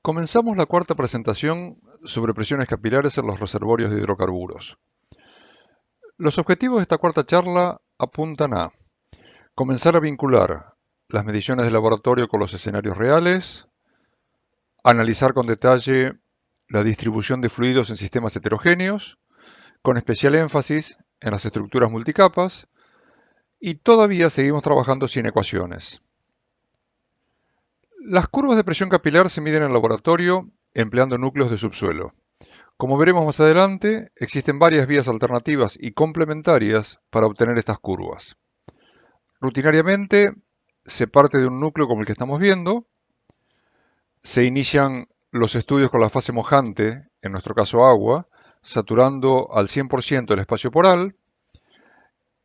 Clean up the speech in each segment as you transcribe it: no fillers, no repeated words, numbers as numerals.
Comenzamos la cuarta presentación sobre presiones capilares en los reservorios de hidrocarburos. Los objetivos de esta cuarta charla apuntan a comenzar a vincular las mediciones de laboratorio con los escenarios reales, analizar con detalle la distribución de fluidos en sistemas heterogéneos, con especial énfasis en las estructuras multicapas, y todavía seguimos trabajando sin ecuaciones. Las curvas de presión capilar se miden en laboratorio empleando núcleos de subsuelo. Como veremos más adelante, existen varias vías alternativas y complementarias para obtener estas curvas. Rutinariamente, se parte de un núcleo como el que estamos viendo, se inician los estudios con la fase mojante, en nuestro caso agua, saturando al 100% el espacio poral,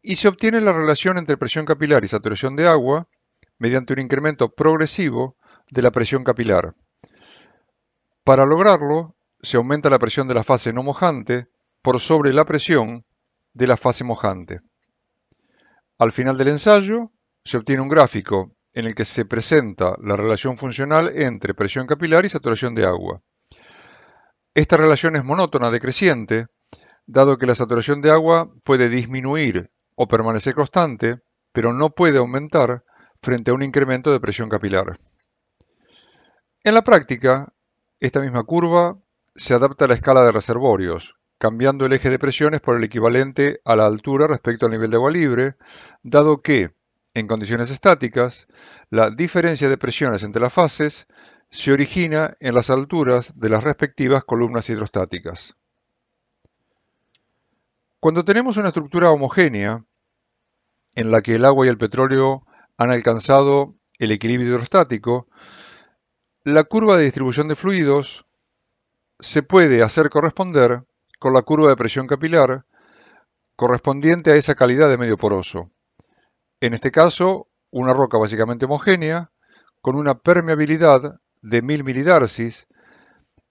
y se obtiene la relación entre presión capilar y saturación de agua mediante un incremento progresivo de la presión capilar. Para lograrlo, se aumenta la presión de la fase no mojante por sobre la presión de la fase mojante. Al final del ensayo, se obtiene un gráfico en el que se presenta la relación funcional entre presión capilar y saturación de agua. Esta relación es monótona decreciente, dado que la saturación de agua puede disminuir o permanecer constante, pero no puede aumentar frente a un incremento de presión capilar. En la práctica, esta misma curva se adapta a la escala de reservorios, cambiando el eje de presiones por el equivalente a la altura respecto al nivel de agua libre, dado que, en condiciones estáticas, la diferencia de presiones entre las fases se origina en las alturas de las respectivas columnas hidrostáticas. Cuando tenemos una estructura homogénea, en la que el agua y el petróleo han alcanzado el equilibrio hidrostático, la curva de distribución de fluidos se puede hacer corresponder con la curva de presión capilar correspondiente a esa calidad de medio poroso. En este caso, una roca básicamente homogénea, con una permeabilidad de 1000 milidarcis,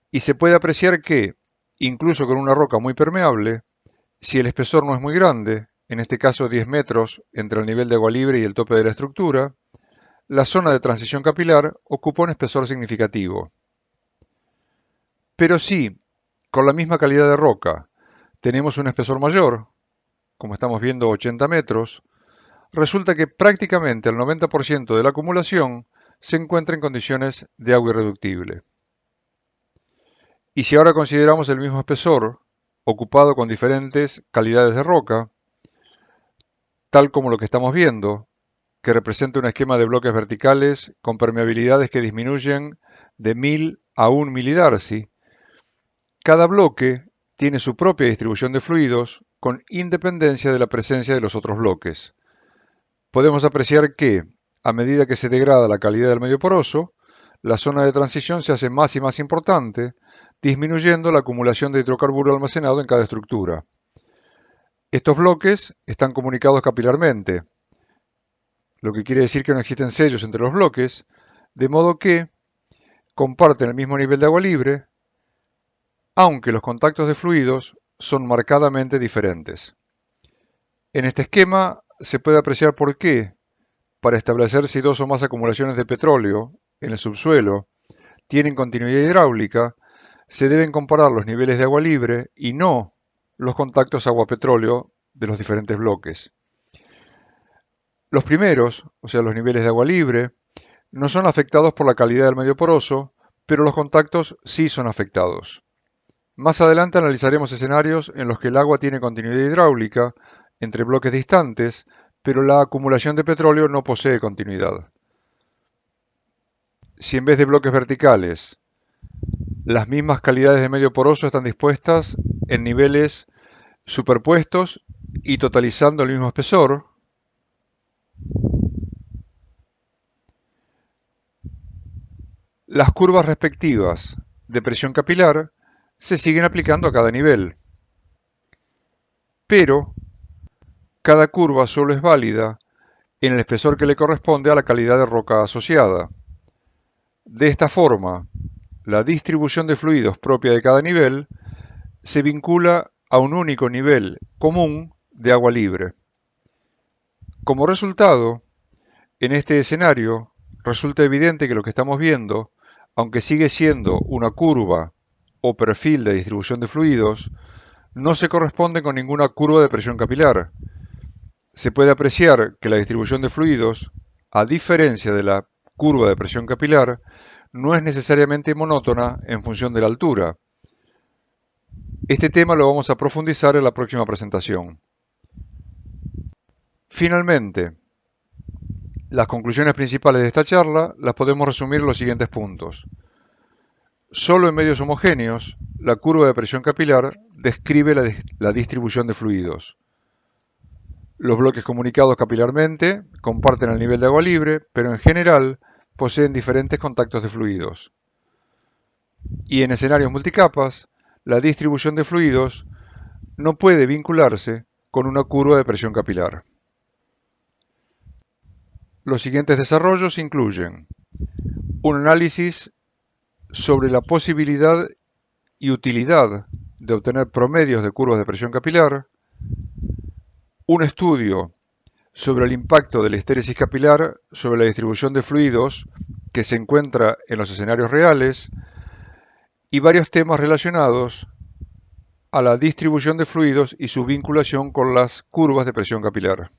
y se puede apreciar que, incluso con una roca muy permeable, si el espesor no es muy grande, en este caso 10 metros entre el nivel de agua libre y el tope de la estructura, la zona de transición capilar ocupa un espesor significativo. Pero si, con la misma calidad de roca, tenemos un espesor mayor, como estamos viendo 80 metros, resulta que prácticamente el 90% de la acumulación se encuentra en condiciones de agua irreductible. Y si ahora consideramos el mismo espesor, ocupado con diferentes calidades de roca, tal como lo que estamos viendo, que representa un esquema de bloques verticales con permeabilidades que disminuyen de 1000 a 1 milidarci, cada bloque tiene su propia distribución de fluidos con independencia de la presencia de los otros bloques. Podemos apreciar que, a medida que se degrada la calidad del medio poroso, la zona de transición se hace más y más importante, disminuyendo la acumulación de hidrocarburo almacenado en cada estructura. Estos bloques están comunicados capilarmente, lo que quiere decir que no existen sellos entre los bloques, de modo que comparten el mismo nivel de agua libre, aunque los contactos de fluidos son marcadamente diferentes. En este esquema se puede apreciar por qué, para establecer si dos o más acumulaciones de petróleo en el subsuelo tienen continuidad hidráulica, se deben comparar los niveles de agua libre y no los contactos agua-petróleo de los diferentes bloques. Los primeros, o sea, los niveles de agua libre, no son afectados por la calidad del medio poroso, pero los contactos sí son afectados. Más adelante analizaremos escenarios en los que el agua tiene continuidad hidráulica entre bloques distantes, pero la acumulación de petróleo no posee continuidad. Si en vez de bloques verticales, las mismas calidades de medio poroso están dispuestas en niveles superpuestos y totalizando el mismo espesor, las curvas respectivas de presión capilar se siguen aplicando a cada nivel. Pero cada curva solo es válida en el espesor que le corresponde a la calidad de roca asociada. De esta forma, la distribución de fluidos propia de cada nivel se vincula a un único nivel común de agua libre. Como resultado, en este escenario, resulta evidente que lo que estamos viendo, aunque sigue siendo una curva o perfil de distribución de fluidos, no se corresponde con ninguna curva de presión capilar. Se puede apreciar que la distribución de fluidos, a diferencia de la curva de presión capilar, no es necesariamente monótona en función de la altura. Este tema lo vamos a profundizar en la próxima presentación. Finalmente, las conclusiones principales de esta charla las podemos resumir en los siguientes puntos. Solo en medios homogéneos, la curva de presión capilar describe la distribución de fluidos. Los bloques comunicados capilarmente comparten el nivel de agua libre, pero en general poseen diferentes contactos de fluidos. Y en escenarios multicapas, la distribución de fluidos no puede vincularse con una curva de presión capilar. Los siguientes desarrollos incluyen un análisis sobre la posibilidad y utilidad de obtener promedios de curvas de presión capilar, un estudio sobre el impacto de la histéresis capilar sobre la distribución de fluidos que se encuentra en los escenarios reales y varios temas relacionados a la distribución de fluidos y su vinculación con las curvas de presión capilar.